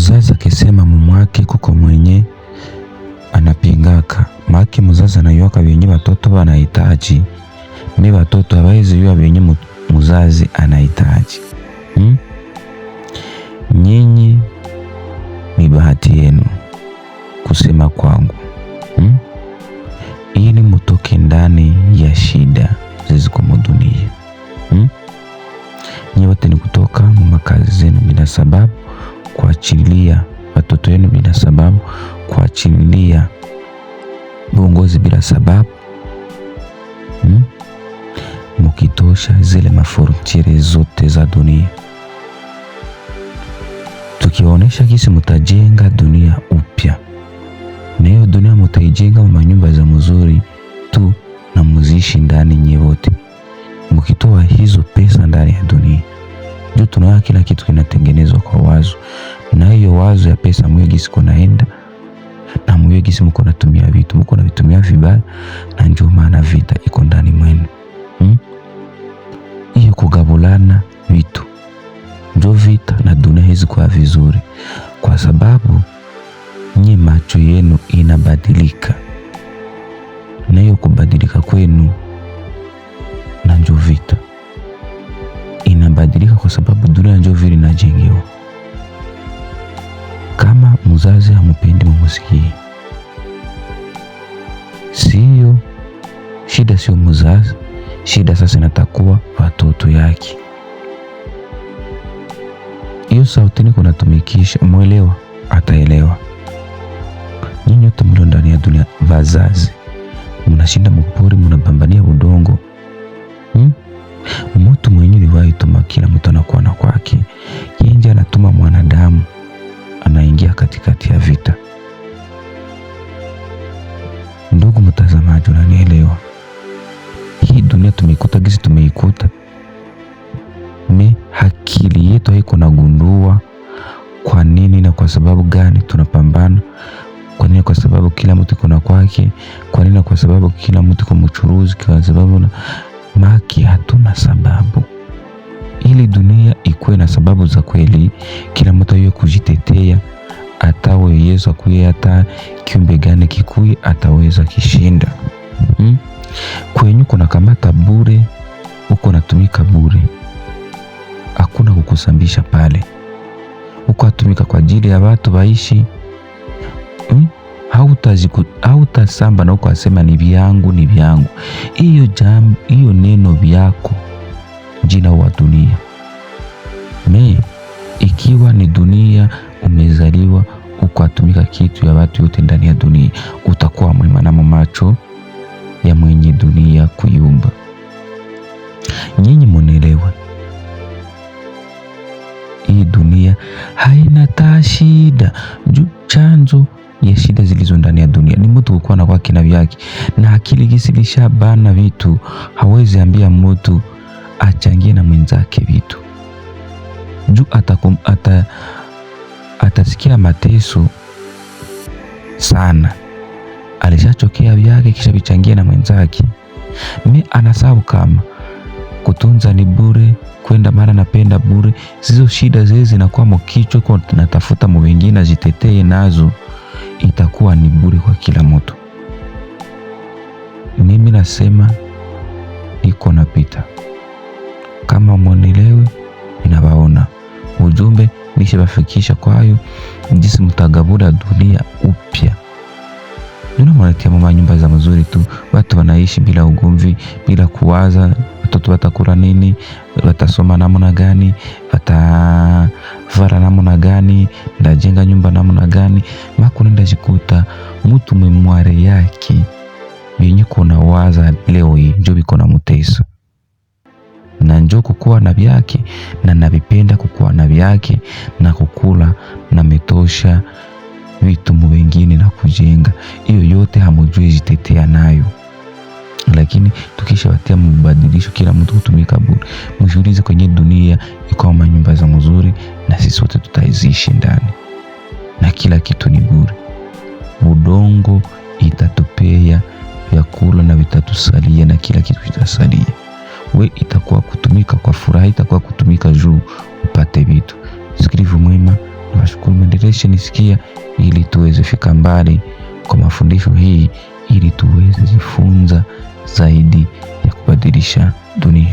Muzazi akisema mumwake kuko mwenye anapingaka, maki muzazi anayuaka vyenye watoto wanahitaji, mi watoto hawezi yua vyenye muzazi anahitaji. Nyinyi ni bahati yenu kusema kwangu, ili mutoke ndani ya shida ziziko mudunia. Nyinyi wote ni kutoka mumakazi zenu bila sababu, kuachilia watoto wenu bila sababu, kuachilia uongozi bila sababu, mukitosha zile mafrontiere zote za dunia. Tukiwaonesha kisi mutajenga dunia upya, na hiyo dunia mutaijenga manyumba za mzuri tu na muzishi ndani nyewote, mukitoa hizo pesa ndani ya dunia. Juu tunaona kila kitu kinatengenezwa kwa wazo, na hiyo wazo ya pesa mwegisi kunaenda na mwegisi mko natumia vitu, mko na vitumia vibaya, na ndio maana vita iko ndani mwenu. Hiyo kugabulana vitu ndio vita, na dunia hizi kwa vizuri, kwa sababu nye macho yenu inabadilika, na hiyo kubadilika kwenu na ndio vita inabadilika, kwa sababu dunia ndio vile inajengewa. Kama muzazi hamupendi mumusikie, sio shida, sio muzazi shida. Sasa inatakuwa watoto yake. Hiyo sauti niko natumikisha, mwelewa ataelewa. Nyinyi wote mlio ndani ya dunia, vazazi munashinda mpori, munapambania udongo. Mtu mwenye liwahi tuma, kila mtu anakuwa na kwake. Yeye anatuma mwanadamu anaingia katikati ya vita. Ndugu mtazamaji, unanielewa? Hii dunia tumeikuta gisi tumeikuta, akili yetu haiko nagundua kwa nini na kwa sababu gani tunapambana. Kwa nini? Kwa sababu kila mtu kuna kwake. Kwa nini? Kwa sababu kila mtu kwa mchuruzi. Kwa sababu maki hatuna sababu. Ili dunia ikuwe na sababu za kweli, kila mtu yeye kujitetea, atawe Yesu akuye, hata kiumbe gani kikuye ataweza kishinda. Kwenye kuna kamata bure, uko natumika bure, hakuna kukusambisha pale. Uko atumika kwa ajili ya watu waishi, hautasamba na uko asema ni vyangu, ni vyangu. Hiyo neno vyako jina wa dunia. Ikiwa ni dunia umezaliwa, uko atumika kitu ya watu yote ndani ya dunia, utakuwa mwema na macho ya mwenye dunia kuyumba. Nyinyi munelewe, hii dunia haina shida. Chanzo ya shida zilizo ndani ya dunia ni mtu kukuwa na kwake na vyake, na akili gisilisha bana vitu. Hawezi ambia mtu achangie na mwenzake vitu, juu atasikia mateso sana. Alishachokea vyake kisha vichangia na mwenzake. Anasahau kama kutunza ni bure, kwenda mara napenda bure. Hizo shida zile zinakuwa mkichwa, kwa tunatafuta mwingine ajitetee nazo, itakuwa ni bure kwa kila mtu. Mimi nasema iko napita. Kama mwonelewe, ninawaona ujumbe nishabafikisha kwayo, jinsi mtagabura dunia upya. Dunia mwaletea mama nyumba za mzuri tu, watu wanaishi bila ugomvi, bila kuwaza watoto watakula nini, watasoma namna gani, watavara namna gani, ndajenga nyumba namna gani. Makunenda jikuta mtu memware yake yenye kuna waza leo hii njo biko na mteso, na njo kukuwa na vyake, na navipenda kukuwa na vyake, na kukula na metosha vitu mwingine na kujenga. Hiyo yote hamujui jitetea nayo. Lakini tukisha watia mbadilisho, kila mtu kutumika bure. Mshuhudize kwenye dunia iko manyumba za mzuri, na sisi wote tutaizishi ndani, na kila kitu ni bure. Udongo itatupea vyakula na vitatusalia, na kila kitu kitasalia. We itakuwa kutumika kwa furaha, itakuwa kutumika juu upate vitu. Sikilivu mwema, nashukuru. generation sikia, ili tuweze fika mbali kwa mafundisho hii, ili tuweze jifunza zaidi ya kubadilisha dunia.